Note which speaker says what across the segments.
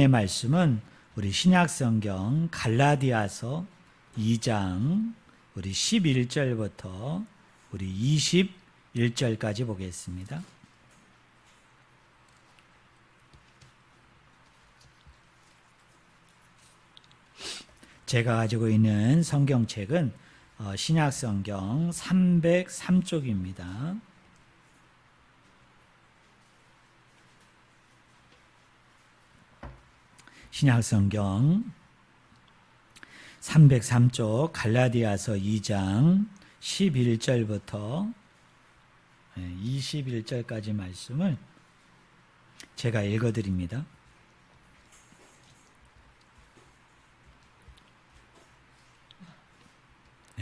Speaker 1: 하나님의 말씀은 우리 신약성경 갈라디아서 2장 우리 11절부터 우리 21절까지 보겠습니다. 제가 가지고 있는 성경책은 신약성경 303쪽입니다. 신약성경 303쪽 갈라디아서 2장 11절부터 21절까지 말씀을 제가 읽어드립니다.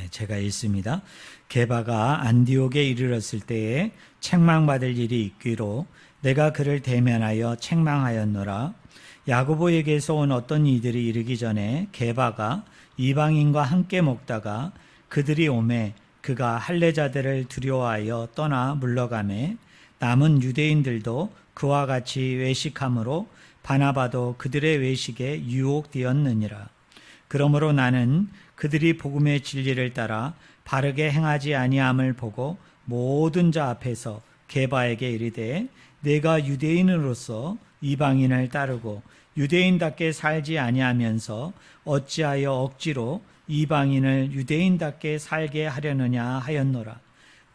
Speaker 1: 제가 읽습니다. 게바가 안디옥에 이르렀을 때에 책망받을 일이 있기로 내가 그를 대면하여 책망하였노라. 야고보에게서 온 어떤 이들이 이르기 전에 게바가 이방인과 함께 먹다가 그들이 오매 그가 할례자들을 두려워하여 떠나 물러가매 남은 유대인들도 그와 같이 외식함으로 바나바도 그들의 외식에 유혹되었느니라. 그러므로 나는 그들이 복음의 진리를 따라 바르게 행하지 아니함을 보고 모든 자 앞에서 게바에게 이르되 내가 유대인으로서 이방인을 따르고 유대인답게 살지 아니하면서 어찌하여 억지로 이방인을 유대인답게 살게 하려느냐 하였노라.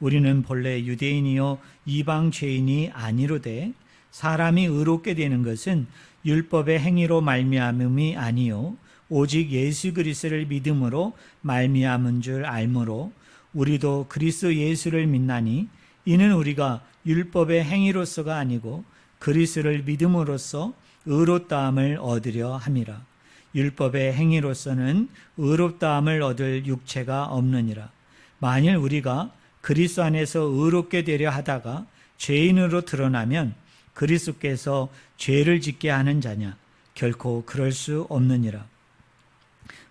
Speaker 1: 우리는 본래 유대인이요 이방 죄인이 아니로되 사람이 의롭게 되는 것은 율법의 행위로 말미암음이 아니요 오직 예수 그리스도를 믿음으로 말미암은 줄 알므로 우리도 그리스도 예수를 믿나니 이는 우리가 율법의 행위로서가 아니고 그리스도를 믿음으로써 의롭다함을 얻으려 함이라. 율법의 행위로서는 의롭다함을 얻을 육체가 없느니라. 만일 우리가 그리스도 안에서 의롭게 되려 하다가 죄인으로 드러나면 그리스도께서 죄를 짓게 하는 자냐? 결코 그럴 수 없느니라.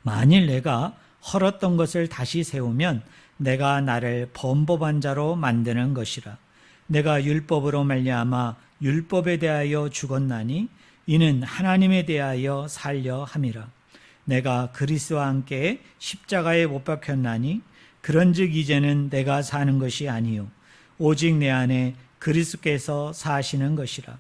Speaker 1: 만일 내가 헐었던 것을 다시 세우면 내가 나를 범법한 자로 만드는 것이라. 내가 율법으로 말미암아 율법에 대하여 죽었나니 이는 하나님에 대하여 살려 함이라. 내가 그리스도와 함께 십자가에 못 박혔나니 그런즉 이제는 내가 사는 것이 아니요 오직 내 안에 그리스도께서 사시는 것이라.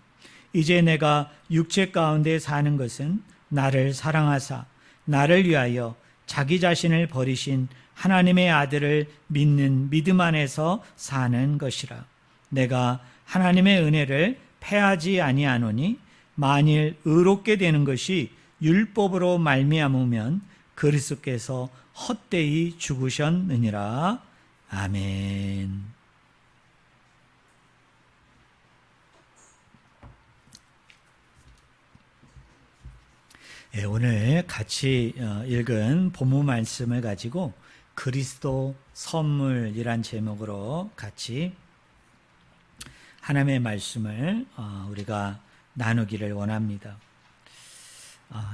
Speaker 1: 이제 내가 육체 가운데 사는 것은 나를 사랑하사 나를 위하여 자기 자신을 버리신 하나님의 아들을 믿는 믿음 안에서 사는 것이라. 내가 하나님의 은혜를 패하지 아니하노니 만일 의롭게 되는 것이 율법으로 말미암으면 그리스도께서 헛되이 죽으셨느니라. 아멘. 오늘 같이 읽은 본문 말씀을 가지고 그리스도 선물이란 제목으로 같이 하나님의 말씀을 우리가 나누기를 원합니다.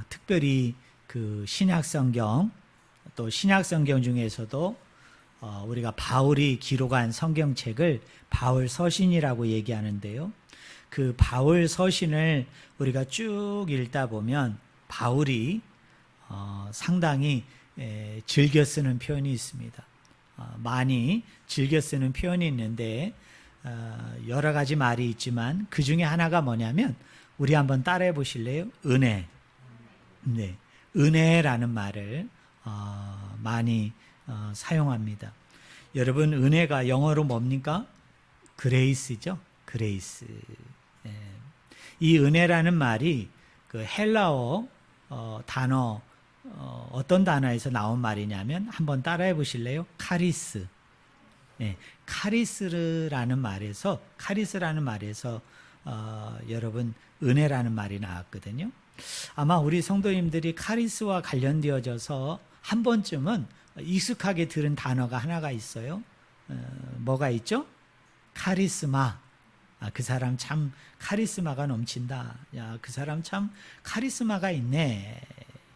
Speaker 1: 특별히 그 신약성경 또 신약성경 중에서도 우리가 바울이 기록한 성경책을 바울 서신이라고 얘기하는데요. 그 바울 서신을 우리가 쭉 읽다 보면 바울이 상당히 즐겨 쓰는 표현이 있습니다. 많이 즐겨 쓰는 표현이 있는데 여러 가지 말이 있지만 그 중에 하나가 뭐냐면 우리 한번 따라해 보실래요? 은혜. 네, 은혜라는 말을 많이 사용합니다. 여러분 은혜가 영어로 뭡니까? 그레이스죠. 그레이스. 이 은혜라는 말이 그 헬라어 단어 어떤 단어에서 나온 말이냐면 한번 따라해 보실래요? 카리스. 네, 카리스라는 말에서 여러분 은혜라는 말이 나왔거든요. 아마 우리 성도님들이 카리스와 관련되어져서 한 번쯤은 익숙하게 들은 단어가 하나가 있어요. 뭐가 있죠? 카리스마. 그 사람 참 카리스마가 넘친다. 야, 그 사람 참 카리스마가 있네.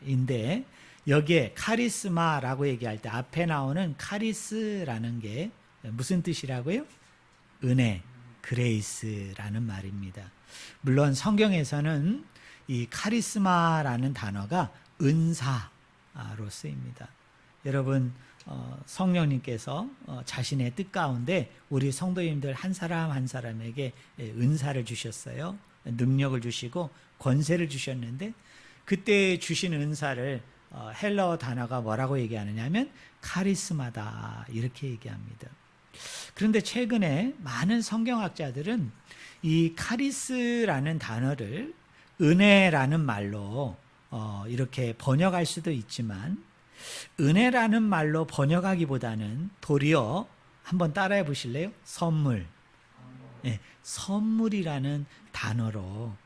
Speaker 1: 인데 여기에 카리스마라고 얘기할 때 앞에 나오는 카리스라는 게 무슨 뜻이라고요? 은혜, 그레이스라는 말입니다. 물론 성경에서는 이 카리스마라는 단어가 은사로 쓰입니다. 여러분, 성령님께서 자신의 뜻 가운데 우리 성도님들 한 사람 한 사람에게 은사를 주셨어요. 능력을 주시고 권세를 주셨는데, 그때 주신 은사를 헬라어 단어가 뭐라고 얘기하느냐 하면 카리스마다 이렇게 얘기합니다. 그런데 최근에 많은 성경학자들은 이 카리스라는 단어를 은혜라는 말로 이렇게 번역할 수도 있지만, 은혜라는 말로 번역하기보다는 도리어 한번 따라해 보실래요? 선물. 네, 선물이라는 단어로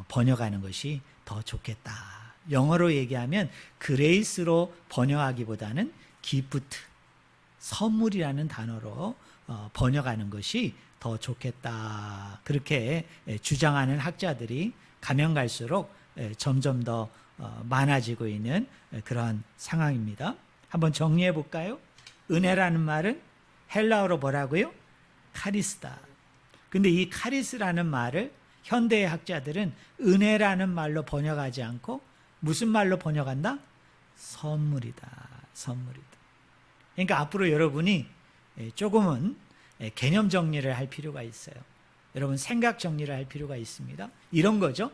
Speaker 1: 번역하는 것이 더 좋겠다. 영어로 얘기하면 그레이스로 번역하기보다는 기프트, 선물이라는 단어로 번역하는 것이 더 좋겠다. 그렇게 주장하는 학자들이 가면 갈수록 점점 더 많아지고 있는 그런 상황입니다. 한번 정리해 볼까요? 은혜라는 말은 헬라어로 뭐라고요? 카리스다. 근데 이 카리스라는 말을 현대의 학자들은 은혜라는 말로 번역하지 않고 무슨 말로 번역한다? 선물이다. 선물이다. 그러니까 앞으로 여러분이 조금은 개념 정리를 할 필요가 있어요. 여러분, 생각 정리를 할 필요가 있습니다. 이런 거죠.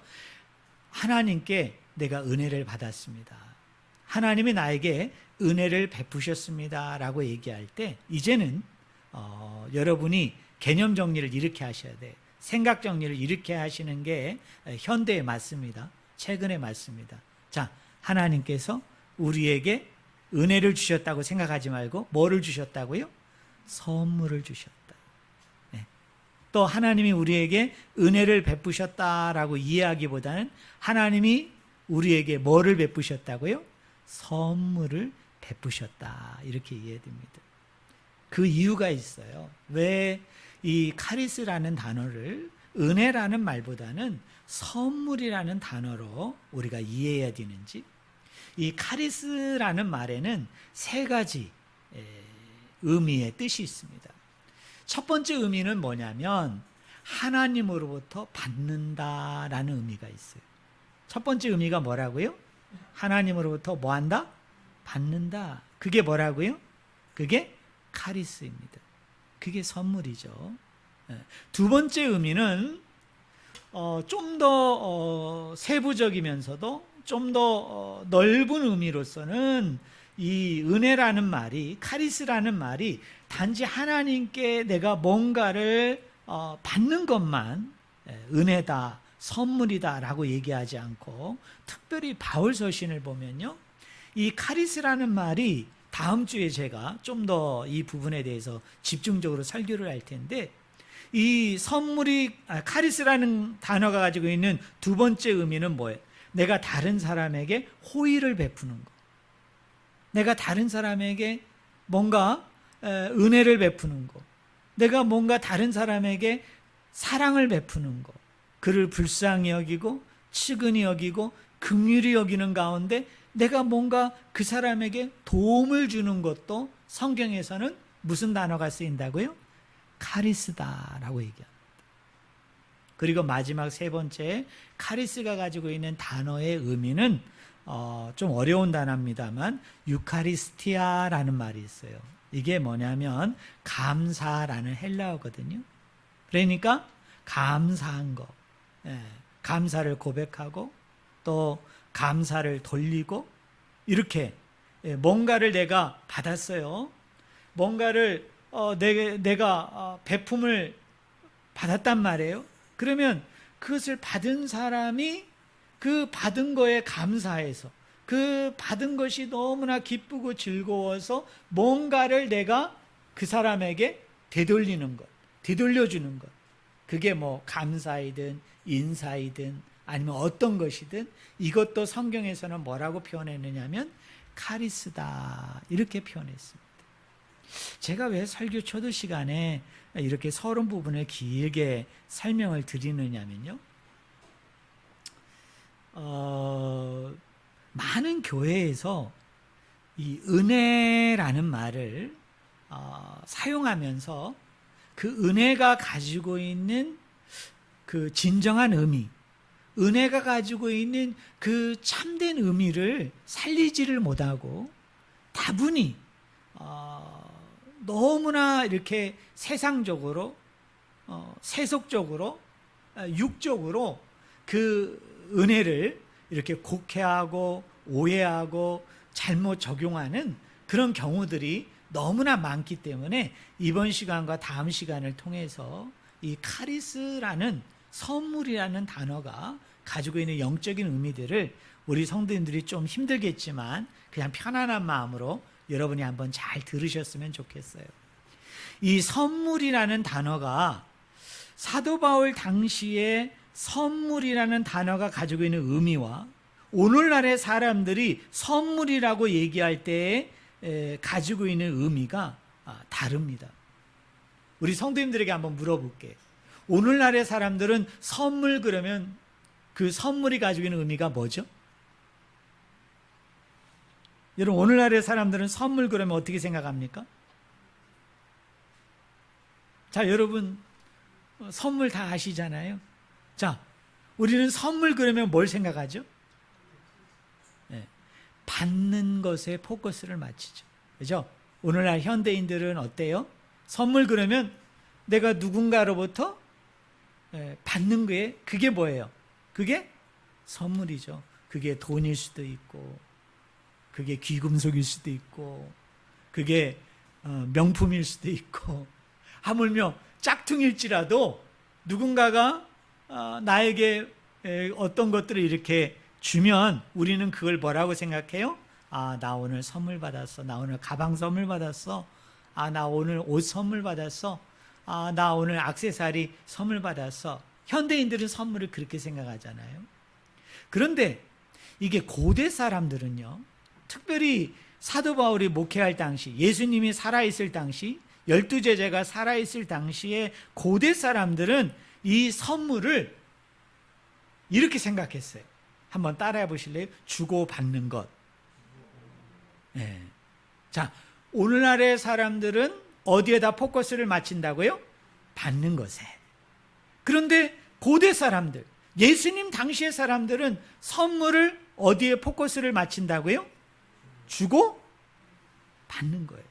Speaker 1: 하나님께 내가 은혜를 받았습니다. 하나님이 나에게 은혜를 베푸셨습니다 라고 얘기할 때, 이제는 여러분이 개념 정리를 이렇게 하셔야 돼요. 생각 정리를 이렇게 하시는 게 현대에 맞습니다. 최근에 맞습니다. 자, 하나님께서 우리에게 은혜를 주셨다고 생각하지 말고 뭐를 주셨다고요? 선물을 주셨다. 네. 또 하나님이 우리에게 은혜를 베푸셨다라고 이해하기보다는 하나님이 우리에게 뭐를 베푸셨다고요? 선물을 베푸셨다. 이렇게 이해됩니다. 그 이유가 있어요. 왜 이 카리스라는 단어를 은혜라는 말보다는 선물이라는 단어로 우리가 이해해야 되는지. 이 카리스라는 말에는 세 가지 의미의 뜻이 있습니다. 첫 번째 의미는 뭐냐면 하나님으로부터 받는다라는 의미가 있어요. 첫 번째 의미가 뭐라고요? 하나님으로부터 뭐한다? 받는다. 그게 뭐라고요? 그게 카리스입니다. 그게 선물이죠. 두 번째 의미는 좀 더 세부적이면서도 좀 더 넓은 의미로서는 이 은혜라는 말이, 카리스라는 말이 단지 하나님께 내가 뭔가를 받는 것만 은혜다, 선물이다 라고 얘기하지 않고, 특별히 바울 서신을 보면요, 이 카리스라는 말이 다음 주에 제가 좀 더 이 부분에 대해서 집중적으로 설교를 할 텐데, 이 선물이 카리스라는 단어가 가지고 있는 두 번째 의미는 뭐예요? 내가 다른 사람에게 호의를 베푸는 것, 내가 다른 사람에게 뭔가 은혜를 베푸는 것, 내가 뭔가 다른 사람에게 사랑을 베푸는 것, 그를 불쌍히 여기고 측은히 여기고 긍휼히 여기는 가운데 내가 뭔가 그 사람에게 도움을 주는 것도 성경에서는 무슨 단어가 쓰인다고요? 카리스다라고 얘기합니다. 그리고 마지막 세 번째, 카리스가 가지고 있는 단어의 의미는 좀 어려운 단어입니다만 유카리스티아라는 말이 있어요. 이게 뭐냐면 감사라는 헬라어거든요. 그러니까 감사한 거, 감사를 고백하고 또 감사를 돌리고, 이렇게 뭔가를 내가 받았어요. 뭔가를 내가 베품을 받았단 말이에요. 그러면 그것을 받은 사람이 그 받은 거에 감사해서, 그 받은 것이 너무나 기쁘고 즐거워서 뭔가를 내가 그 사람에게 되돌리는 것, 되돌려주는 것, 그게 뭐 감사이든 인사이든 아니면 어떤 것이든, 이것도 성경에서는 뭐라고 표현했느냐면 카리스다 이렇게 표현했습니다. 제가 왜 설교 초도 시간에 이렇게 서론 부분을 길게 설명을 드리느냐면요, 많은 교회에서 이 은혜라는 말을 사용하면서 그 은혜가 가지고 있는 그 진정한 의미, 은혜가 가지고 있는 그 참된 의미를 살리지를 못하고 다분히 너무나 이렇게 세상적으로 세속적으로 육적으로 그 은혜를 이렇게 곡해하고 오해하고 잘못 적용하는 그런 경우들이 너무나 많기 때문에 이번 시간과 다음 시간을 통해서 이 카리스라는 선물이라는 단어가 가지고 있는 영적인 의미들을 우리 성도님들이 좀 힘들겠지만 그냥 편안한 마음으로 여러분이 한번 잘 들으셨으면 좋겠어요. 이 선물이라는 단어가 사도 바울 당시에 선물이라는 단어가 가지고 있는 의미와 오늘날의 사람들이 선물이라고 얘기할 때 가지고 있는 의미가 다릅니다. 우리 성도님들에게 한번 물어볼게. 오늘날의 사람들은 선물 그러면 그 선물이 가지고 있는 의미가 뭐죠? 여러분, 오늘날의 사람들은 선물 그러면 어떻게 생각합니까? 자, 여러분 선물 다 아시잖아요. 자, 우리는 선물 그러면 뭘 생각하죠? 받는 것에 포커스를 맞추죠. 그죠? 오늘날 현대인들은 어때요? 선물 그러면 내가 누군가로부터 받는 거에 그게 뭐예요? 그게 선물이죠. 그게 돈일 수도 있고, 그게 귀금속일 수도 있고, 그게 명품일 수도 있고, 하물며 짝퉁일지라도 누군가가 나에게 어떤 것들을 이렇게 주면 우리는 그걸 뭐라고 생각해요? 아, 나 오늘 선물 받았어. 나 오늘 가방 선물 받았어. 아, 나 오늘 옷 선물 받았어. 아, 나 오늘 액세서리 선물 받았어. 현대인들은 선물을 그렇게 생각하잖아요. 그런데 이게 고대 사람들은요, 특별히 사도 바울이 목회할 당시, 예수님이 살아있을 당시, 12제자가 살아있을 당시에 고대 사람들은 이 선물을 이렇게 생각했어요. 한번 따라해 보실래요? 주고 받는 것. 네. 자, 오늘날의 사람들은 어디에다 포커스를 맞춘다고요? 받는 것에. 그런데 고대 사람들, 예수님 당시의 사람들은 선물을 어디에 포커스를 맞춘다고요? 주고 받는 거예요.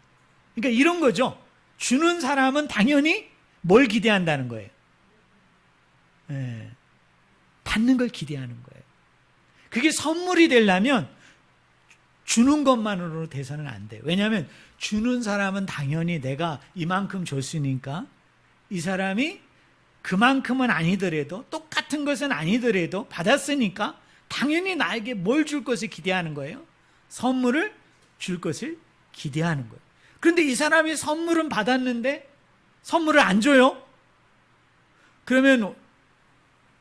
Speaker 1: 그러니까 이런 거죠. 주는 사람은 당연히 뭘 기대한다는 거예요? 받는 걸 기대하는 거예요. 그게 선물이 되려면 주는 것만으로 돼서는 안 돼요. 왜냐하면 주는 사람은 당연히 내가 이만큼 줬으니까 이 사람이 그만큼은 아니더라도, 똑같은 것은 아니더라도 받았으니까 당연히 나에게 뭘 줄 것을 기대하는 거예요. 선물을 줄 것을 기대하는 거예요. 그런데 이 사람이 선물은 받았는데 선물을 안 줘요? 그러면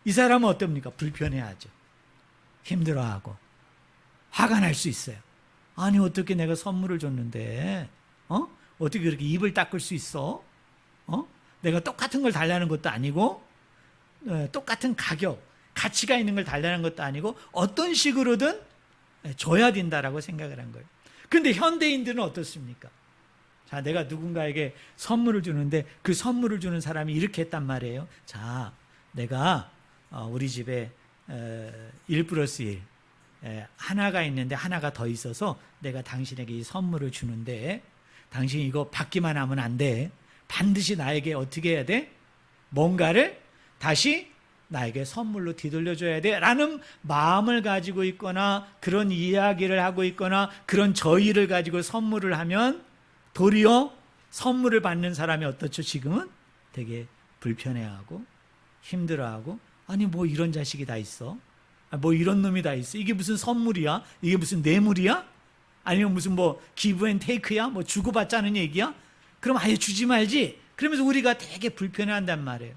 Speaker 1: 이 사람은 어떻습니까? 불편해하죠. 힘들어하고 화가 날 수 있어요. 아니, 어떻게 내가 선물을 줬는데 어떻게 그렇게 입을 닦을 수 있어? 내가 똑같은 걸 달라는 것도 아니고 똑같은 가격, 가치가 있는 걸 달라는 것도 아니고 어떤 식으로든 줘야 된다라고 생각을 한 거예요. 그런데 현대인들은 어떻습니까? 자, 내가 누군가에게 선물을 주는데 그 선물을 주는 사람이 이렇게 했단 말이에요. 자, 내가 우리 집에 1+1 하나가 있는데 하나가 더 있어서 내가 당신에게 이 선물을 주는데 당신이 이거 받기만 하면 안 돼. 반드시 나에게 어떻게 해야 돼? 뭔가를 다시 나에게 선물로 뒤돌려줘야 돼 라는 마음을 가지고 있거나 그런 이야기를 하고 있거나 그런 저의를 가지고 선물을 하면 도리어 선물을 받는 사람이 어떻죠? 지금은 되게 불편해하고 힘들어하고, 아니 뭐 이런 자식이 다 있어? 뭐 이런 놈이 다 있어? 이게 무슨 선물이야? 이게 무슨 뇌물이야? 아니면 무슨 뭐 기브 앤 테이크야? 뭐 주고받자는 얘기야? 그럼 아예 주지 말지? 그러면서 우리가 되게 불편해한단 말이에요.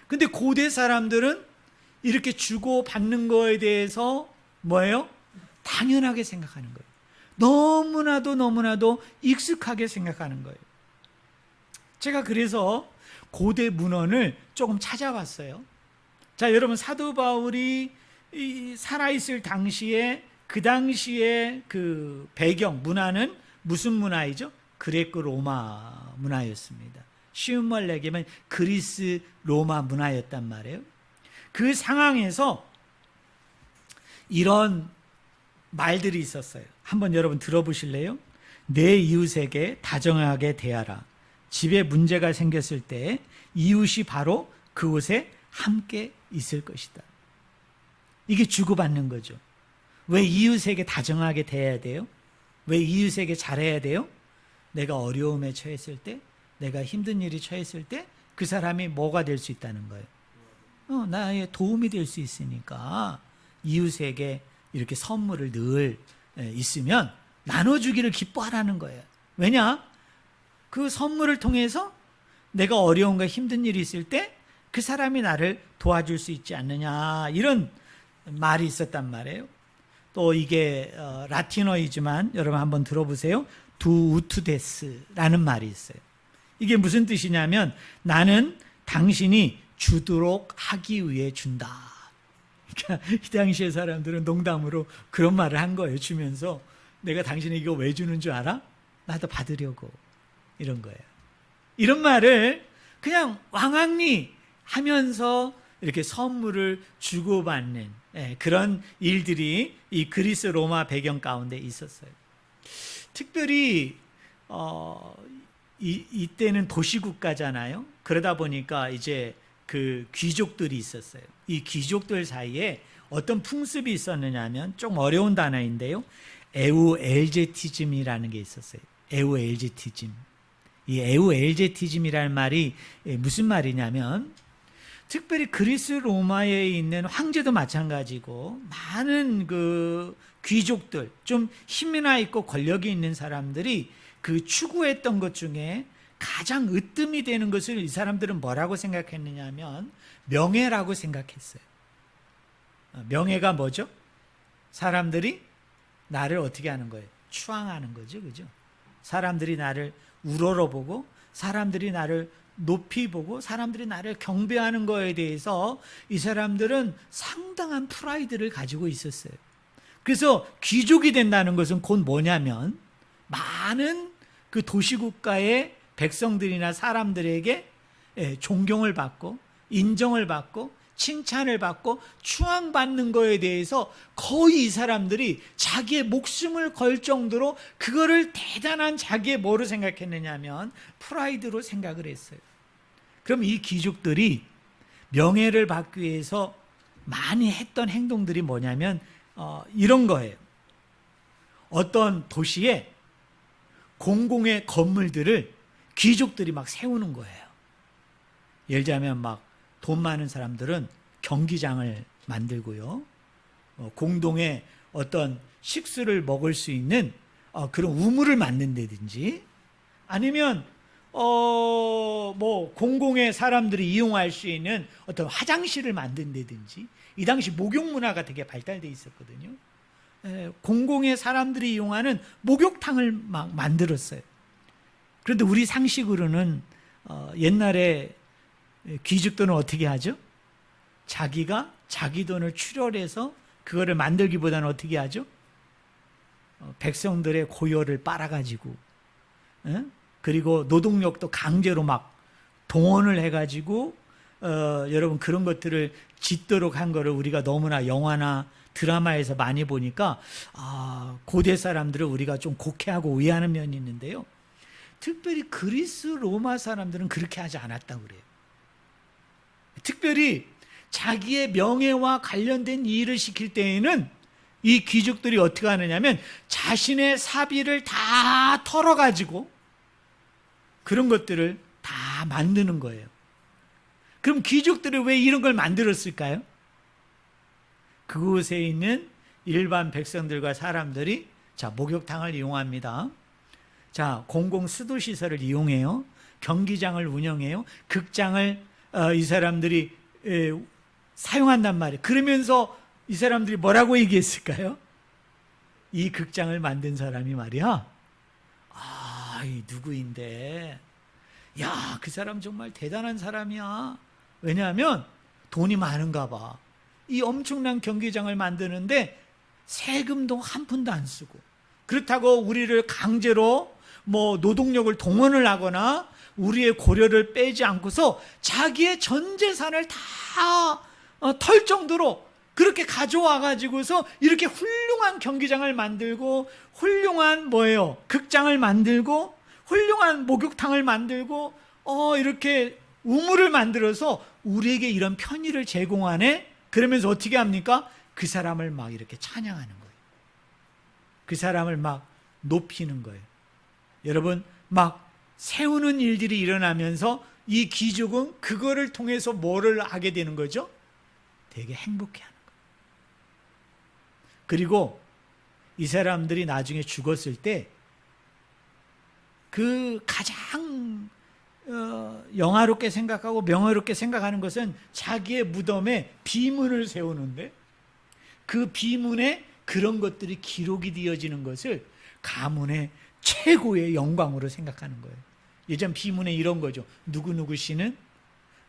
Speaker 1: 근데 고대 사람들은 이렇게 주고 받는 거에 대해서 뭐예요? 당연하게 생각하는 거예요. 너무나도 익숙하게 생각하는 거예요. 제가 그래서 고대 문헌을 조금 찾아봤어요. 자, 여러분, 사도 바울이 살아있을 당시에 그 당시에 그 배경 문화는 무슨 문화이죠? 그레코 로마 문화였습니다. 쉬운 말 얘기하면 그리스 로마 문화였단 말이에요. 그 상황에서 이런 말들이 있었어요. 한번 여러분 들어보실래요? 내 이웃에게 다정하게 대하라. 집에 문제가 생겼을 때 이웃이 바로 그곳에 함께 있을 것이다. 이게 주고받는 거죠. 왜 이웃에게 다정하게 대해야 돼요? 왜 이웃에게 잘해야 돼요? 내가 어려움에 처했을 때, 내가 힘든 일이 처했을 때 그 사람이 뭐가 될 수 있다는 거예요. 나의 도움이 될 수 있으니까 이웃에게 이렇게 선물을 늘 있으면 나눠주기를 기뻐하라는 거예요. 왜냐? 그 선물을 통해서 내가 어려움과 힘든 일이 있을 때 그 사람이 나를 도와줄 수 있지 않느냐, 이런 말이 있었단 말이에요. 또 이게 라틴어이지만 여러분 한번 들어보세요. 두 우투데스라는 말이 있어요. 이게 무슨 뜻이냐면 나는 당신이 주도록 하기 위해 준다. 그러니까 이 당시의 사람들은 농담으로 그런 말을 한 거예요. 주면서 내가 당신에게 이거 왜 주는 줄 알아? 나도 받으려고. 이런 거예요. 이런 말을 그냥 왕왕리 하면서 이렇게 선물을 주고받는 그런 일들이 이 그리스 로마 배경 가운데 있었어요. 특별히 이때는 도시국가잖아요. 그러다 보니까 이제 그 귀족들이 있었어요. 이 귀족들 사이에 어떤 풍습이 있었느냐면 좀 어려운 단어인데요. 에우엘제티즘이라는 게 있었어요. 에우엘제티즘. 이 에우엘제티즘이라는 말이 무슨 말이냐면 특별히 그리스 로마에 있는 황제도 마찬가지고 많은 그 귀족들, 좀 힘이나 있고 권력이 있는 사람들이 그 추구했던 것 중에 가장 으뜸이 되는 것을 이 사람들은 뭐라고 생각했느냐면 명예라고 생각했어요. 명예가 뭐죠? 사람들이 나를 어떻게 하는 거예요? 추앙하는 거죠. 그죠? 사람들이 나를 우러러보고 사람들이 나를 높이 보고 사람들이 나를 경배하는 거에 대해서 이 사람들은 상당한 프라이드를 가지고 있었어요. 그래서 귀족이 된다는 것은 곧 뭐냐면 많은 그 도시국가의 백성들이나 사람들에게 존경을 받고 인정을 받고 칭찬을 받고 추앙받는 거에 대해서 거의 이 사람들이 자기의 목숨을 걸 정도로 그거를 대단한 자기의 뭐로 생각했느냐 하면 프라이드로 생각을 했어요. 그럼 이 귀족들이 명예를 받기 위해서 많이 했던 행동들이 뭐냐면 이런 거예요. 어떤 도시에 공공의 건물들을 귀족들이 막 세우는 거예요. 예를 들자면 막 돈 많은 사람들은 경기장을 만들고요. 공동의 어떤 식수를 먹을 수 있는 그런 우물을 만든다든지 아니면 뭐 공공의 사람들이 이용할 수 있는 어떤 화장실을 만든다든지 이 당시 목욕 문화가 되게 발달되어 있었거든요. 공공의 사람들이 이용하는 목욕탕을 막 만들었어요. 그런데 우리 상식으로는 옛날에 귀족들은 어떻게 하죠? 자기가 자기 돈을 출혈해서 그거를 만들기보다는 어떻게 하죠? 백성들의 고열을 빨아가지고 그리고 노동력도 강제로 막 동원을 해가지고 여러분 그런 것들을 짓도록 한 거를 우리가 너무나 영화나 드라마에서 많이 보니까 고대 사람들을 우리가 좀 곡해하고 오해하는 면이 있는데요. 특별히 그리스 로마 사람들은 그렇게 하지 않았다고 그래요. 특별히 자기의 명예와 관련된 일을 시킬 때에는 이 귀족들이 어떻게 하느냐면 자신의 사비를 다 털어가지고 그런 것들을 다 만드는 거예요. 그럼 귀족들이 왜 이런 걸 만들었을까요? 그곳에 있는 일반 백성들과 사람들이 자, 목욕탕을 이용합니다. 자, 공공 수도시설을 이용해요. 경기장을 운영해요. 극장을 이 사람들이 사용한단 말이에요. 그러면서 이 사람들이 뭐라고 얘기했을까요? 이 극장을 만든 사람이 말이야. 이 누구인데? 야, 그 사람 정말 대단한 사람이야. 왜냐하면 돈이 많은가 봐. 이 엄청난 경기장을 만드는데 세금도 한 푼도 안 쓰고 그렇다고 우리를 강제로 뭐 노동력을 동원을 하거나 우리의 고려를 빼지 않고서 자기의 전 재산을 다 털 정도로 그렇게 가져와 가지고서 이렇게 훌륭한 경기장을 만들고 훌륭한 뭐예요? 극장을 만들고 훌륭한 목욕탕을 만들고 이렇게 우물을 만들어서 우리에게 이런 편의를 제공하네. 그러면서 어떻게 합니까? 그 사람을 막 이렇게 찬양하는 거예요. 그 사람을 막 높이는 거예요. 여러분, 막 세우는 일들이 일어나면서 이 귀족은 그거를 통해서 뭐를 하게 되는 거죠? 되게 행복해하는 거예요. 그리고 이 사람들이 나중에 죽었을 때 그 가장 영화롭게 생각하고 명예롭게 생각하는 것은 자기의 무덤에 비문을 세우는데 그 비문에 그런 것들이 기록이 되어지는 것을 가문의 최고의 영광으로 생각하는 거예요. 예전 비문에 이런 거죠. 누구누구 씨는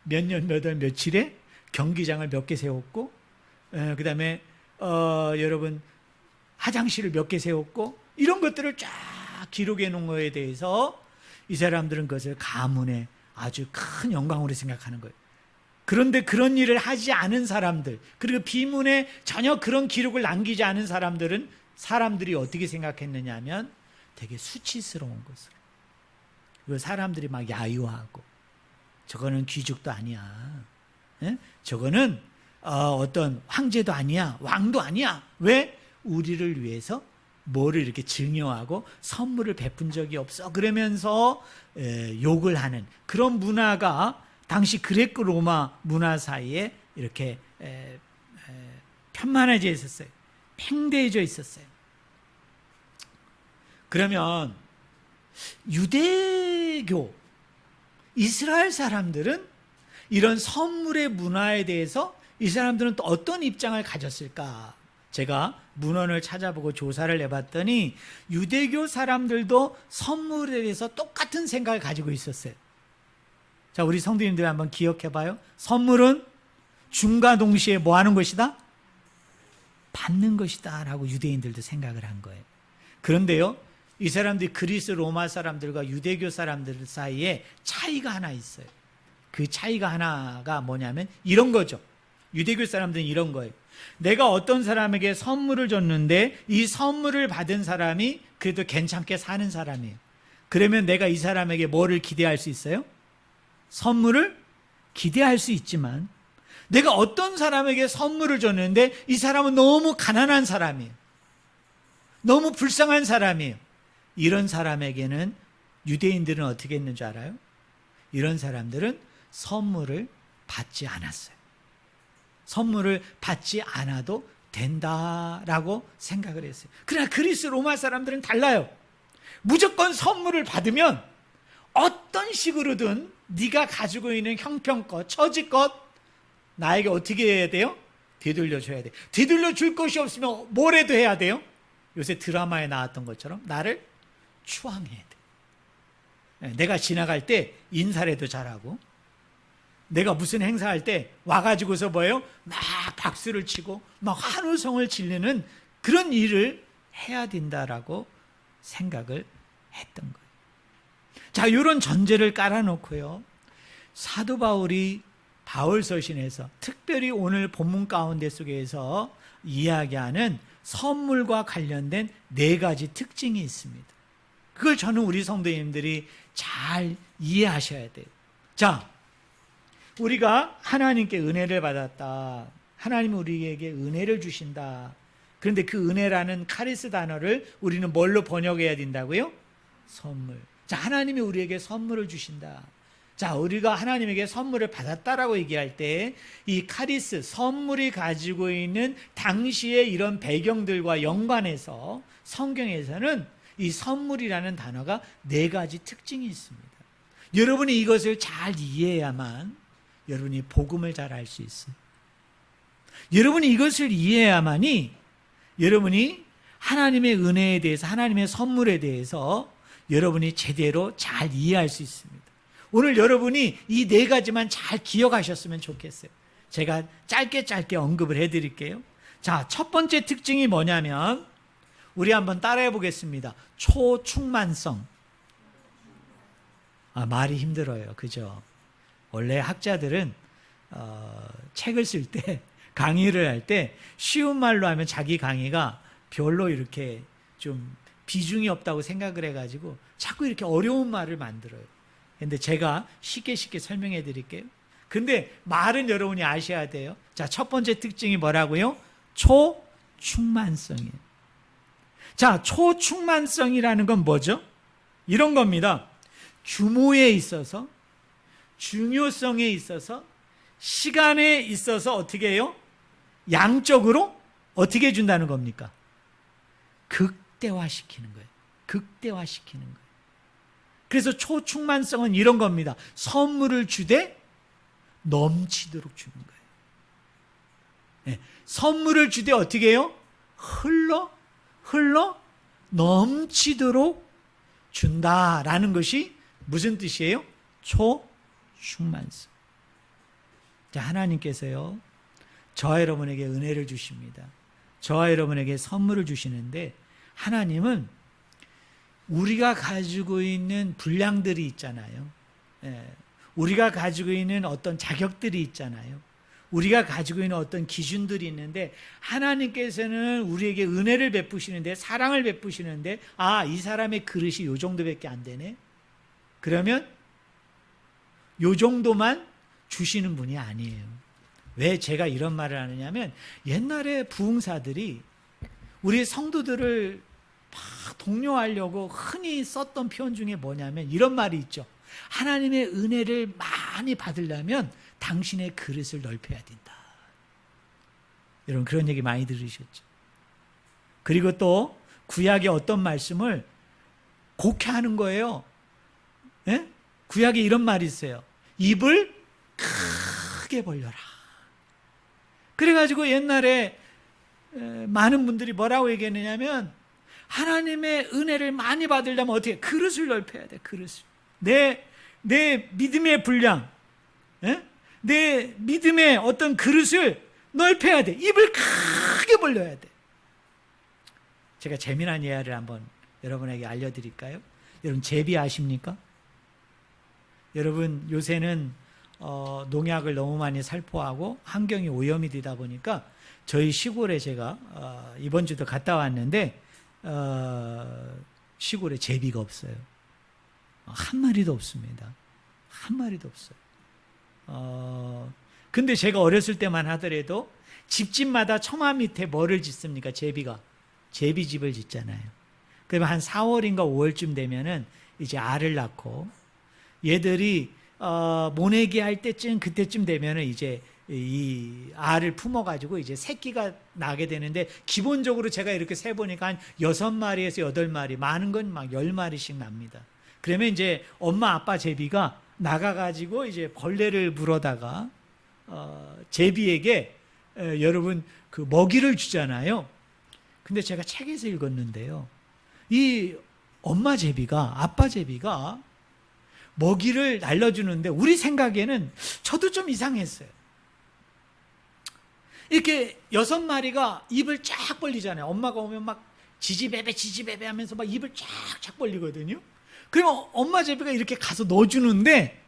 Speaker 1: 몇 년 몇 월 며칠에 경기장을 몇 개 세웠고 그 다음에 여러분 화장실을 몇 개 세웠고 이런 것들을 쫙 기록해 놓은 거에 대해서 이 사람들은 그것을 가문의 아주 큰 영광으로 생각하는 거예요. 그런데 그런 일을 하지 않은 사람들, 그리고 비문에 전혀 그런 기록을 남기지 않은 사람들은 사람들이 어떻게 생각했느냐 하면 되게 수치스러운 것으로. 그 사람들이 막 야유하고 저거는 귀족도 아니야. 저거는 어떤 황제도 아니야. 왕도 아니야. 왜? 우리를 위해서 뭐를 이렇게 증여하고 선물을 베푼 적이 없어. 그러면서 욕을 하는 그런 문화가 당시 그레코 로마 문화 사이에 이렇게 편만해져 있었어요. 팽대해져 있었어요. 그러면 유대교, 이스라엘 사람들은 이런 선물의 문화에 대해서 이 사람들은 또 어떤 입장을 가졌을까? 제가 문헌을 찾아보고 조사를 해봤더니 유대교 사람들도 선물에 대해서 똑같은 생각을 가지고 있었어요. 자, 우리 성도님들 한번 기억해봐요. 선물은 줌과 동시에 뭐 하는 것이다? 받는 것이다 라고 유대인들도 생각을 한 거예요. 그런데요, 이 사람들이 그리스 로마 사람들과 유대교 사람들 사이에 차이가 하나 있어요. 그 차이가 하나가 뭐냐면 이런 거죠. 유대교 사람들은 이런 거예요. 내가 어떤 사람에게 선물을 줬는데 이 선물을 받은 사람이 그래도 괜찮게 사는 사람이에요. 그러면 내가 이 사람에게 뭐를 기대할 수 있어요? 선물을 기대할 수 있지만 내가 어떤 사람에게 선물을 줬는데 이 사람은 너무 가난한 사람이에요. 너무 불쌍한 사람이에요. 이런 사람에게는 유대인들은 어떻게 했는 줄 알아요? 이런 사람들은 선물을 받지 않았어요. 선물을 받지 않아도 된다라고 생각을 했어요. 그러나 그리스 로마 사람들은 달라요. 무조건 선물을 받으면 어떤 식으로든 네가 가지고 있는 형편껏, 처지껏 나에게 어떻게 해야 돼요? 되돌려줘야 돼요. 되돌려줄 것이 없으면 뭘 해도 해야 돼요? 요새 드라마에 나왔던 것처럼 나를 추앙해야 돼. 내가 지나갈 때 인사를 해도 잘하고 내가 무슨 행사할 때 와가지고서 뭐예요? 막 박수를 치고 막 환호성을 지르는 그런 일을 해야 된다라고 생각을 했던 거예요. 자, 이런 전제를 깔아놓고요. 사도 바울이 바울서신에서 특별히 오늘 본문 가운데 속에서 이야기하는 선물과 관련된 4가지 특징이 있습니다. 그걸 저는 우리 성도님들이 잘 이해하셔야 돼요. 자, 우리가 하나님께 은혜를 받았다. 하나님이 우리에게 은혜를 주신다. 그런데 그 은혜라는 카리스 단어를 우리는 뭘로 번역해야 된다고요? 선물. 자, 하나님이 우리에게 선물을 주신다. 자, 우리가 하나님에게 선물을 받았다라고 얘기할 때 이 카리스, 선물이 가지고 있는 당시의 이런 배경들과 연관해서 성경에서는 이 선물이라는 단어가 4가지 특징이 있습니다. 여러분이 이것을 잘 이해해야만 여러분이 복음을 잘 알 수 있어요. 여러분이 이것을 이해해야만이 여러분이 하나님의 은혜에 대해서, 하나님의 선물에 대해서 여러분이 제대로 잘 이해할 수 있습니다. 오늘 여러분이 이 4가지만 잘 기억하셨으면 좋겠어요. 제가 짧게 언급을 해드릴게요. 자, 첫 번째 특징이 뭐냐면 우리 한번 따라해 보겠습니다. 초충만성. 말이 힘들어요. 그죠? 원래 학자들은 책을 쓸 때 강의를 할 때 쉬운 말로 하면 자기 강의가 별로 이렇게 좀 비중이 없다고 생각을 해가지고 자꾸 이렇게 어려운 말을 만들어요. 근데 제가 쉽게 설명해 드릴게요. 근데 말은 여러분이 아셔야 돼요. 자, 첫 번째 특징이 뭐라고요? 초충만성이에요. 자, 초충만성이라는 건 뭐죠? 이런 겁니다. 규모에 있어서, 중요성에 있어서, 시간에 있어서 어떻게 해요? 양적으로 어떻게 해준다는 겁니까? 극대화시키는 거예요. 극대화시키는 거예요. 그래서 초충만성은 이런 겁니다. 선물을 주되 넘치도록 주는 거예요. 네. 선물을 주되 어떻게 해요? 흘러 넘치도록 준다라는 것이 무슨 뜻이에요? 초충만성. 자, 하나님께서요, 저와 여러분에게 은혜를 주십니다. 저와 여러분에게 선물을 주시는데, 하나님은 우리가 가지고 있는 분량들이 있잖아요. 우리가 가지고 있는 어떤 자격들이 있잖아요. 우리가 가지고 있는 어떤 기준들이 있는데, 하나님께서는 우리에게 은혜를 베푸시는데, 사랑을 베푸시는데, 아, 이 사람의 그릇이 요 정도밖에 안 되네? 그러면 요 정도만 주시는 분이 아니에요. 왜 제가 이런 말을 하느냐면, 옛날에 부흥사들이 우리 성도들을 막 독려하려고 흔히 썼던 표현 중에 뭐냐면 이런 말이 있죠. 하나님의 은혜를 많이 받으려면 당신의 그릇을 넓혀야 된다. 여러분 그런 얘기 많이 들으셨죠. 그리고 또 구약의 어떤 말씀을 곡해하는 거예요. 예? 구약에 이런 말이 있어요. 입을 크게 벌려라. 그래가지고 옛날에 많은 분들이 뭐라고 얘기했느냐면, 하나님의 은혜를 많이 받으려면 어떻게? 그릇을 넓혀야 돼. 그릇을. 내 믿음의 분량, 내 믿음의 어떤 그릇을 넓혀야 돼. 입을 크게 벌려야 돼. 제가 재미난 예화를 한번 여러분에게 알려드릴까요? 여러분 제비 아십니까? 여러분 요새는 농약을 너무 많이 살포하고 환경이 오염이 되다 보니까 저희 시골에 제가 이번 주도 갔다 왔는데 시골에 제비가 없어요. 한 마리도 없습니다. 한 마리도 없어요. 근데 제가 어렸을 때만 하더라도 집집마다 처마 밑에 뭐를 짓습니까? 제비가. 제비집을 짓잖아요. 그러면 한 4월인가 5월쯤 되면은 이제 알을 낳고 얘들이 모내기 할 때쯤, 그때쯤 되면은 이제 이 알을 품어가지고 이제 새끼가 나게 되는데, 기본적으로 제가 이렇게 세보니까 한 6마리에서 8마리, 많은 건 막 10마리씩 납니다. 그러면 이제 엄마 아빠 제비가 나가가지고 이제 벌레를 물어다가 제비에게 여러분 그 먹이를 주잖아요. 근데 제가 책에서 읽었는데요, 이 엄마 제비가, 아빠 제비가 먹이를 날려주는데 우리 생각에는 저도 좀 이상했어요. 이렇게 6마리가 입을 쫙 벌리잖아요. 엄마가 오면 막 지지배배 하면서 막 입을 쫙 벌리거든요. 그러면 엄마 제비가 이렇게 가서 넣어주는데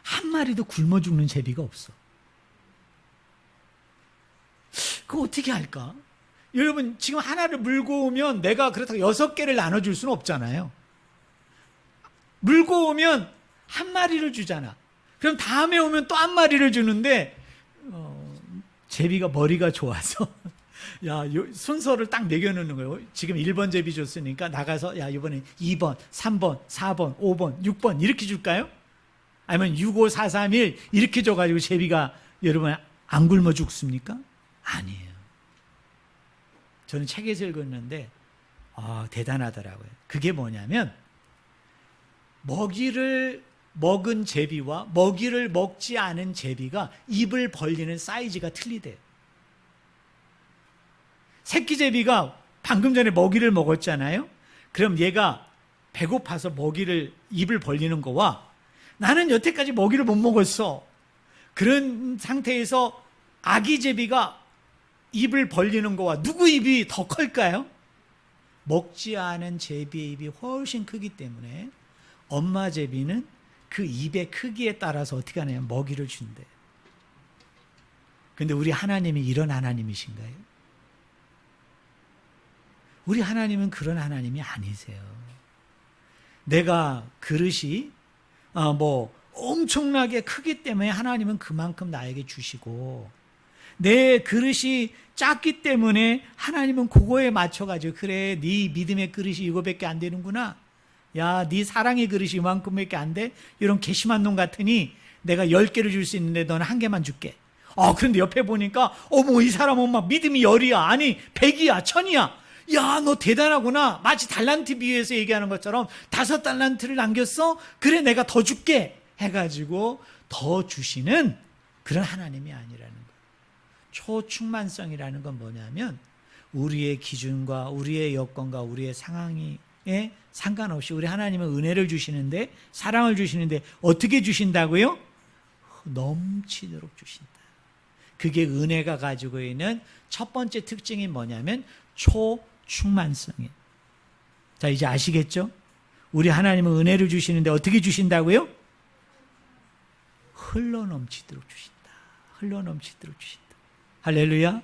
Speaker 1: 한 마리도 굶어 죽는 제비가 없어. 그거 어떻게 할까? 여러분 지금 하나를 물고 오면 내가 그렇다고 6개를 나눠줄 수는 없잖아요. 물고 오면 한 마리를 주잖아. 그럼 다음에 오면 또 한 마리를 주는데 제비가 머리가 좋아서 야, 순서를 딱 매겨놓는 거예요. 지금 1번 제비 줬으니까 나가서 야, 이번엔 2번, 3번, 4번, 5번, 6번 이렇게 줄까요? 아니면 6, 5, 4, 3, 1 이렇게 줘가지고 제비가 여러분 안 굶어 죽습니까? 아니에요. 저는 책에서 읽었는데 대단하더라고요. 그게 뭐냐면 먹이를 먹은 제비와 먹이를 먹지 않은 제비가 입을 벌리는 사이즈가 틀리대요. 새끼 제비가 방금 전에 먹이를 먹었잖아요. 그럼 얘가 배고파서 입을 벌리는 거와 나는 여태까지 먹이를 못 먹었어, 그런 상태에서 아기 제비가 입을 벌리는 거와 누구 입이 더 클까요? 먹지 않은 제비의 입이 훨씬 크기 때문에 엄마 제비는 그 입의 크기에 따라서 어떻게 하냐면 먹이를 준대. 근데 우리 하나님이 이런 하나님이신가요? 우리 하나님은 그런 하나님이 아니세요. 내가 그릇이 엄청나게 크기 때문에 하나님은 그만큼 나에게 주시고, 내 그릇이 작기 때문에 하나님은 그거에 맞춰가지고, 그래 네 믿음의 그릇이 이거밖에 안 되는구나, 야 네 사랑의 그릇이 이만큼밖에 안 돼, 이런 괘씸한 놈 같으니 내가 10개를 줄 수 있는데 너는 1개만 줄게. 그런데 옆에 보니까 이 사람은 막 믿음이 10이야, 아니 100이야, 1000이야. 야, 너 대단하구나. 마치 달란트 비유에서 얘기하는 것처럼 5달란트를 남겼어? 그래, 내가 더 줄게. 해가지고 더 주시는 그런 하나님이 아니라는 거예요. 초충만성이라는 건 뭐냐면, 우리의 기준과 우리의 여건과 우리의 상황에 상관없이 우리 하나님은 은혜를 주시는데, 사랑을 주시는데 어떻게 주신다고요? 넘치도록 주신다. 그게 은혜가 가지고 있는 첫 번째 특징이 뭐냐면 초충만성이에요. 자, 이제 아시겠죠? 우리 하나님은 은혜를 주시는데 어떻게 주신다고요? 흘러넘치도록 주신다. 흘러넘치도록 주신다. 할렐루야.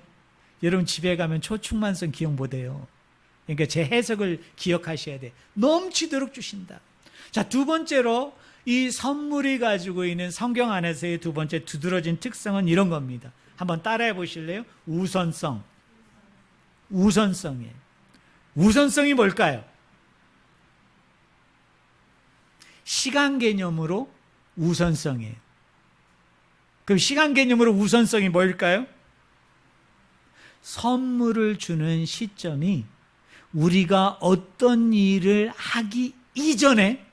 Speaker 1: 여러분 집에 가면 초충만성 기억 못해요. 그러니까 제 해석을 기억하셔야 돼. 넘치도록 주신다. 자, 두 번째로 이 선물이 가지고 있는 성경 안에서의 두 번째 두드러진 특성은 이런 겁니다. 한번 따라해 보실래요? 우선성. 우선성이에요. 우선성이 뭘까요? 시간 개념으로 우선성이에요. 그럼 시간 개념으로 우선성이 뭘까요? 선물을 주는 시점이 우리가 어떤 일을 하기 이전에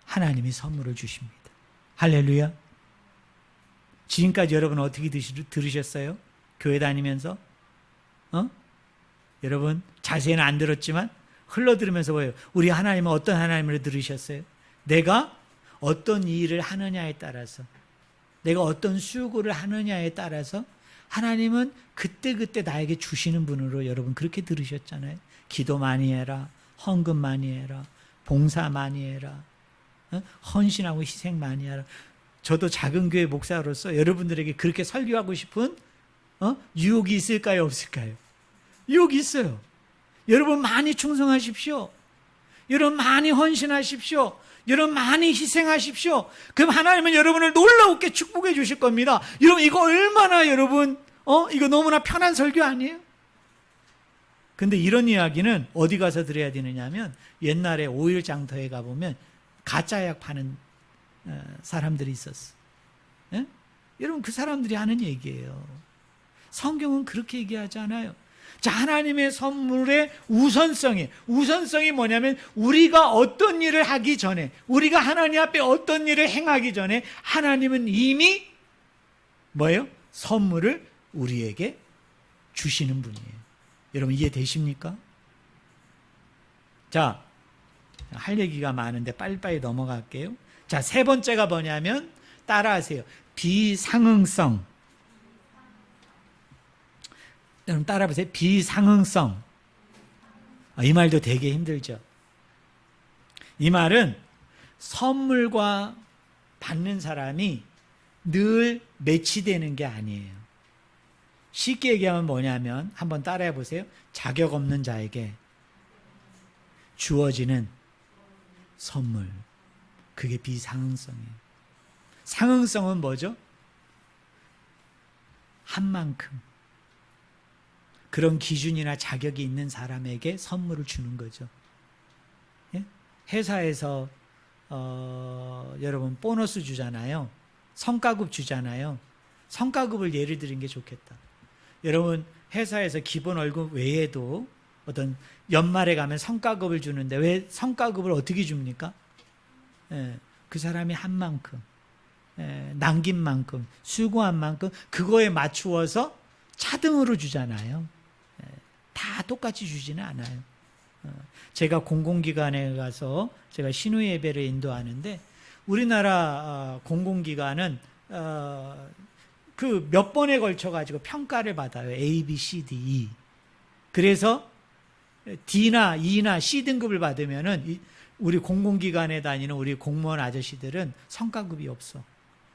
Speaker 1: 하나님이 선물을 주십니다. 할렐루야. 지금까지 여러분 어떻게 들으셨어요? 교회 다니면서? 여러분 자세히는 안 들었지만 흘러들으면서 뭐예요? 우리 하나님은 어떤 하나님을 들으셨어요? 내가 어떤 일을 하느냐에 따라서, 내가 어떤 수고를 하느냐에 따라서 하나님은 그때그때 나에게 주시는 분으로 여러분 그렇게 들으셨잖아요. 기도 많이 해라, 헌금 많이 해라, 봉사 많이 해라, 헌신하고 희생 많이 하라. 저도 작은 교회 목사로서 여러분들에게 그렇게 설교하고 싶은 유혹이 있을까요, 없을까요? 유혹이 있어요. 여러분 많이 충성하십시오. 여러분 많이 헌신하십시오. 여러분 많이 희생하십시오. 그럼 하나님은 여러분을 놀라웠게 축복해 주실 겁니다. 여러분 이거 얼마나 여러분 이거 너무나 편한 설교 아니에요? 근데 이런 이야기는 어디 가서 들어야 되느냐 하면, 옛날에 오일장터에 가보면 가짜약 파는 사람들이 있었어. 예? 여러분 그 사람들이 하는 얘기예요. 성경은 그렇게 얘기하지 않아요. 자, 하나님의 선물의 우선성이 뭐냐면, 우리가 어떤 일을 하기 전에, 우리가 하나님 앞에 어떤 일을 행하기 전에 하나님은 이미 뭐예요? 선물을 우리에게 주시는 분이에요. 여러분 이해되십니까? 자, 할 얘기가 많은데 빨리빨리 넘어갈게요. 자, 세 번째가 뭐냐면, 따라하세요. 비상응성. 여러분 따라 보세요. 비상응성. 이 말도 되게 힘들죠. 이 말은 선물과 받는 사람이 늘 매치되는 게 아니에요. 쉽게 얘기하면 뭐냐면, 한번 따라해 보세요. 자격 없는 자에게 주어지는 선물. 그게 비상응성이에요. 상응성은 뭐죠? 한 만큼. 그런 기준이나 자격이 있는 사람에게 선물을 주는 거죠. 예? 회사에서 여러분 보너스 주잖아요. 성과급 주잖아요. 성과급을 예를 들은 게 좋겠다. 여러분 회사에서 기본 월급 외에도 어떤 연말에 가면 성과급을 주는데, 왜 성과급을 어떻게 줍니까? 그 사람이 한 만큼, 남긴 만큼, 수고한 만큼 그거에 맞추어서 차등으로 주잖아요. 다 똑같이 주지는 않아요. 제가 공공기관에 가서 제가 신우 예배를 인도하는데, 우리나라 공공기관은 그 몇 번에 걸쳐 가지고 평가를 받아요. A, B, C, D, E. 그래서 D나 E나 C 등급을 받으면은 우리 공공기관에 다니는 우리 공무원 아저씨들은 성과급이 없어.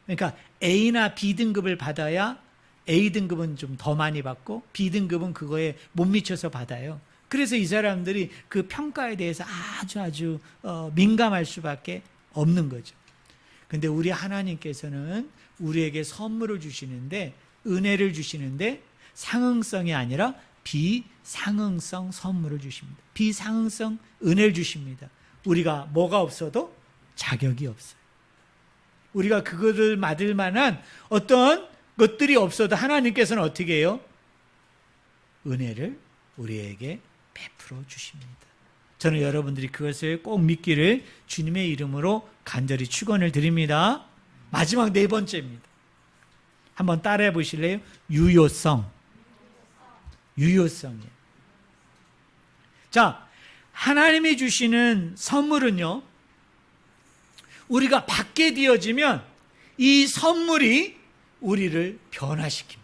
Speaker 1: 그러니까 A나 B등급을 받아야 A등급은 좀 더 많이 받고 B등급은 그거에 못 미쳐서 받아요. 그래서 이 사람들이 그 평가에 대해서 아주 민감할 수밖에 없는 거죠. 근데 우리 하나님께서는 우리에게 선물을 주시는데, 은혜를 주시는데 상응성이 아니라 비상응성 선물을 주십니다. 비상응성 은혜를 주십니다. 우리가 뭐가 없어도 자격이 없어요. 우리가 그거를 받을 만한 어떤 것들이 없어도 하나님께서는 어떻게 해요? 은혜를 우리에게 베풀어 주십니다. 저는 여러분들이 그것을 꼭 믿기를 주님의 이름으로 간절히 축원을 드립니다. 마지막 네 번째입니다. 한번 따라해 보실래요? 유효성. 유효성이에요. 자, 하나님이 주시는 선물은요, 우리가 받게 되어지면 이 선물이 우리를 변화시킵니다.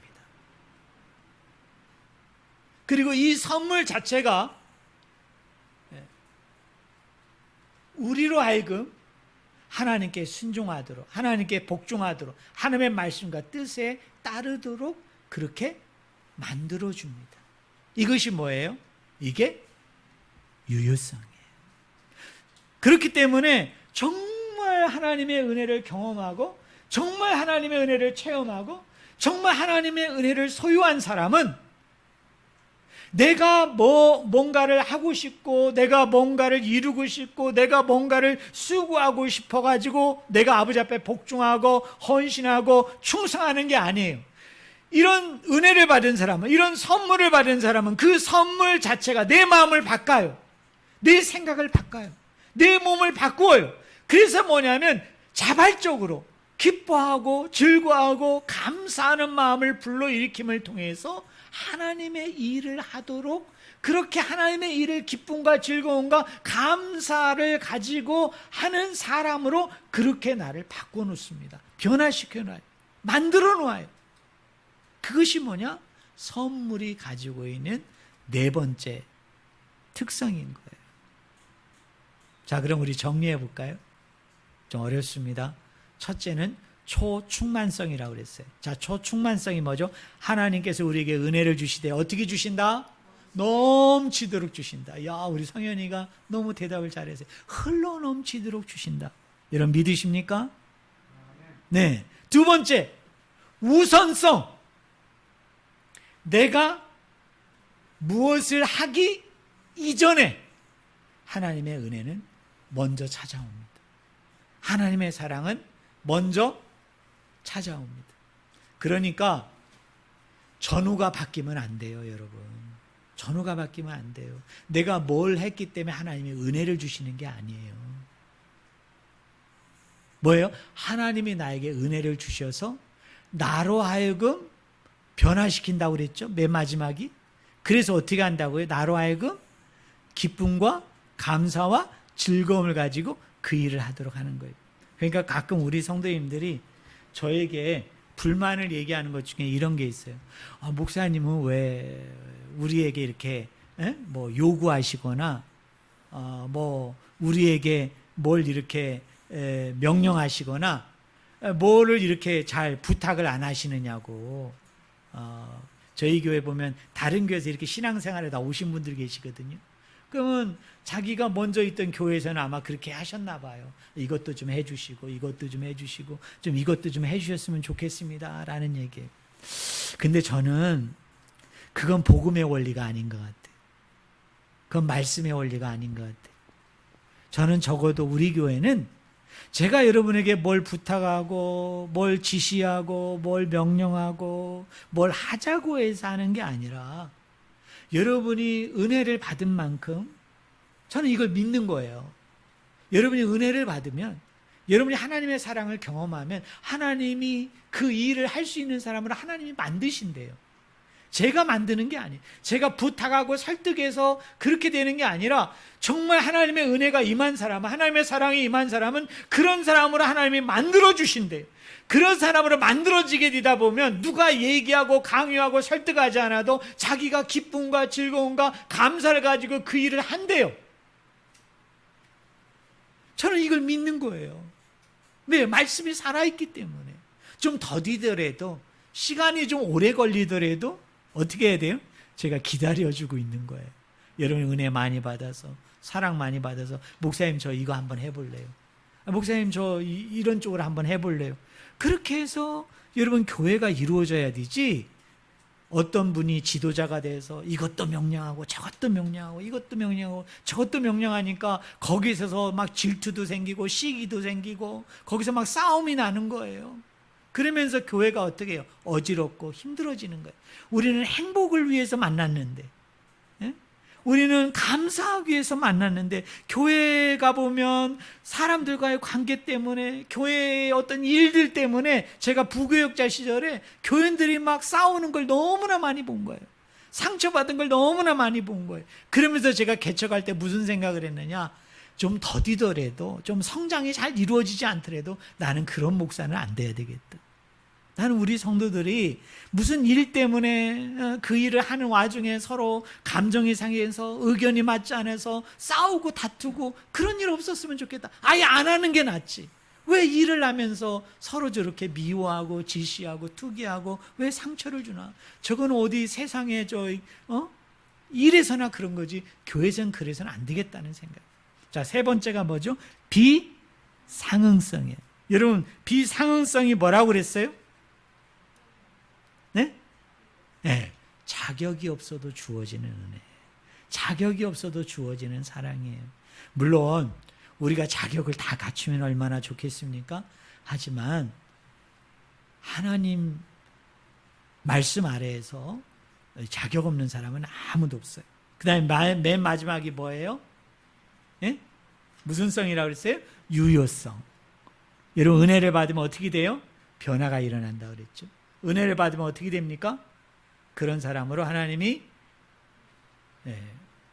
Speaker 1: 그리고 이 선물 자체가 우리로 하여금 하나님께 순종하도록, 하나님께 복종하도록, 하나님의 말씀과 뜻에 따르도록 그렇게 만들어줍니다. 이것이 뭐예요? 이게 유효성이에요. 그렇기 때문에 정말 하나님의 은혜를 경험하고, 정말 하나님의 은혜를 체험하고, 정말 하나님의 은혜를 소유한 사람은 내가 뭔가를 하고 싶고, 내가 뭔가를 이루고 싶고, 내가 뭔가를 수고하고 싶어가지고 내가 아버지 앞에 복종하고 헌신하고 충성하는 게 아니에요. 이런 은혜를 받은 사람은, 이런 선물을 받은 사람은 그 선물 자체가 내 마음을 바꿔요. 내 생각을 바꿔요. 내 몸을 바꾸어요. 그래서 뭐냐면 자발적으로 기뻐하고 즐거워하고 감사하는 마음을 불러일으킴을 통해서 하나님의 일을 하도록, 그렇게 하나님의 일을 기쁨과 즐거움과 감사를 가지고 하는 사람으로 그렇게 나를 바꿔놓습니다. 변화시켜놔요. 만들어 놓아요. 그것이 뭐냐? 선물이 가지고 있는 네 번째 특성인 거예요. 자, 그럼 우리 정리해 볼까요? 좀 어렵습니다. 첫째는 초충만성이라고 그랬어요. 자, 초충만성이 뭐죠? 하나님께서 우리에게 은혜를 주시되 어떻게 주신다? 넘치도록 주신다. 야, 우리 성현이가 너무 대답을 잘했어요. 흘러 넘치도록 주신다. 여러분 믿으십니까? 네. 두 번째, 우선성. 내가 무엇을 하기 이전에 하나님의 은혜는 먼저 찾아옵니다. 하나님의 사랑은 먼저 찾아옵니다. 그러니까 전후가 바뀌면 안 돼요, 여러분. 전후가 바뀌면 안 돼요. 내가 뭘 했기 때문에 하나님이 은혜를 주시는 게 아니에요. 뭐예요? 하나님이 나에게 은혜를 주셔서 나로 하여금 변화시킨다고 그랬죠? 맨 마지막이. 그래서 어떻게 한다고요? 나로 하여금 기쁨과 감사와 즐거움을 가지고 그 일을 하도록 하는 거예요. 그러니까 가끔 우리 성도님들이 저에게 불만을 얘기하는 것 중에 이런 게 있어요. 목사님은 왜 우리에게 이렇게 뭐 요구하시거나 뭐 우리에게 뭘 이렇게 명령하시거나 뭐를 이렇게 잘 부탁을 안 하시느냐고. 저희 교회 보면 다른 교회에서 이렇게 신앙생활에 다 오신 분들 계시거든요. 그러면 자기가 먼저 있던 교회에서는 아마 그렇게 하셨나 봐요. 이것도 좀 해주시고 이것도 좀 해주시고 좀 이것도 좀 해주셨으면 좋겠습니다 라는 얘기예요. 근데 저는 그건 복음의 원리가 아닌 것 같아요. 그건 말씀의 원리가 아닌 것 같아요. 저는 적어도 우리 교회는 제가 여러분에게 뭘 부탁하고 뭘 지시하고 뭘 명령하고 뭘 하자고 해서 하는 게 아니라 여러분이 은혜를 받은 만큼 저는 이걸 믿는 거예요. 여러분이 은혜를 받으면, 여러분이 하나님의 사랑을 경험하면 하나님이 그 일을 할 수 있는 사람으로 하나님이 만드신대요. 제가 만드는 게 아니에요. 제가 부탁하고 설득해서 그렇게 되는 게 아니라 정말 하나님의 은혜가 임한 사람, 하나님의 사랑이 임한 사람은 그런 사람으로 하나님이 만들어주신대요. 그런 사람으로 만들어지게 되다 보면 누가 얘기하고 강요하고 설득하지 않아도 자기가 기쁨과 즐거움과 감사를 가지고 그 일을 한대요. 저는 이걸 믿는 거예요. 왜? 말씀이 살아있기 때문에. 좀 더디더라도, 시간이 좀 오래 걸리더라도 어떻게 해야 돼요? 제가 기다려주고 있는 거예요. 여러분 은혜 많이 받아서, 사랑 많이 받아서, 목사님 저 이거 한번 해볼래요? 목사님 저 이런 쪽으로 한번 해볼래요? 그렇게 해서 여러분 교회가 이루어져야 되지, 어떤 분이 지도자가 돼서 이것도 명령하고 저것도 명령하고 이것도 명령하고 저것도 명령하니까 거기서 막 질투도 생기고 시기도 생기고 거기서 막 싸움이 나는 거예요. 그러면서 교회가 어떻게 해요? 어지럽고 힘들어지는 거예요. 우리는 행복을 위해서 만났는데, 우리는 감사하기 위해서 만났는데, 교회에 가보면 사람들과의 관계 때문에, 교회의 어떤 일들 때문에, 제가 부교역자 시절에 교인들이 막 싸우는 걸 너무나 많이 본 거예요. 상처받은 걸 너무나 많이 본 거예요. 그러면서 제가 개척할 때 무슨 생각을 했느냐, 좀 더디더라도, 좀 성장이 잘 이루어지지 않더라도 나는 그런 목사는 안 돼야 되겠다. 나는 우리 성도들이 무슨 일 때문에 그 일을 하는 와중에 서로 감정이 상해서 의견이 맞지 않아서 싸우고 다투고 그런 일 없었으면 좋겠다. 아예 안 하는 게 낫지. 왜 일을 하면서 서로 저렇게 미워하고 지시하고 투기하고 왜 상처를 주나? 저건 어디 세상에 일에서나 그런 거지 교회에서는 그래서는 안 되겠다는 생각. 자, 세 번째가 뭐죠? 비상응성이에요. 여러분, 비상응성이 뭐라고 그랬어요? 네? 네, 자격이 없어도 주어지는 은혜, 자격이 없어도 주어지는 사랑이에요. 물론 우리가 자격을 다 갖추면 얼마나 좋겠습니까? 하지만 하나님 말씀 아래에서 자격 없는 사람은 아무도 없어요. 그 다음에 맨 마지막이 뭐예요? 네? 무슨 성이라고 그랬어요? 유효성. 여러분 은혜를 받으면 어떻게 돼요? 변화가 일어난다 그랬죠. 은혜를 받으면 어떻게 됩니까? 그런 사람으로 하나님이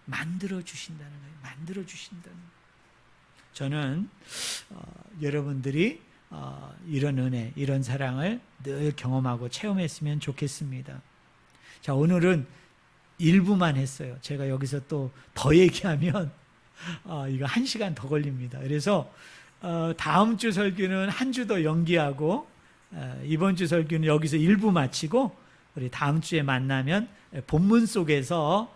Speaker 1: 만들어 주신다는 거예요. 만들어 주신다는 거예요. 저는 여러분들이 이런 은혜, 이런 사랑을 늘 경험하고 체험했으면 좋겠습니다. 자, 오늘은 일부만 했어요. 제가 여기서 또 더 얘기하면 이거 1시간 더 걸립니다. 그래서 다음 주 설교는 한 주 더 연기하고 이번 주 설교는 여기서 일부 마치고 우리 다음 주에 만나면 본문 속에서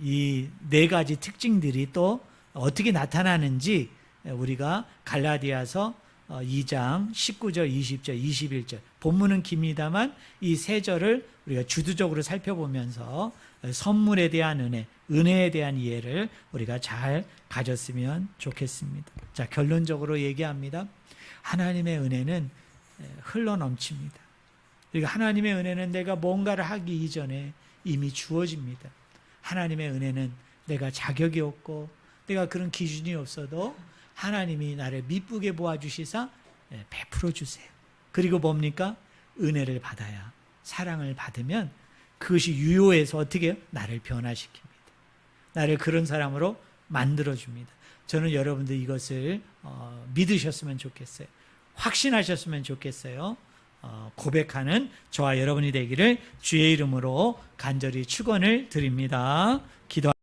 Speaker 1: 이 4가지 특징들이 또 어떻게 나타나는지 우리가 갈라디아서 2장 19절, 20절, 21절, 본문은 깁니다만 이 3절을 우리가 주도적으로 살펴보면서 선물에 대한 은혜, 은혜에 대한 이해를 우리가 잘 가졌으면 좋겠습니다. 자, 결론적으로 얘기합니다. 하나님의 은혜는 흘러넘칩니다. 그러니까 하나님의 은혜는 내가 뭔가를 하기 이전에 이미 주어집니다. 하나님의 은혜는 내가 자격이 없고 내가 그런 기준이 없어도 하나님이 나를 미쁘게 보아주시사 베풀어 주세요. 그리고 뭡니까? 은혜를 받아야, 사랑을 받으면 그것이 유효해서 어떻게 해요? 나를 변화시킵니다. 나를 그런 사람으로 만들어줍니다. 저는 여러분들 이것을 믿으셨으면 좋겠어요. 확신하셨으면 좋겠어요. 고백하는 저와 여러분이 되기를 주의 이름으로 간절히 축원을 드립니다. 기도.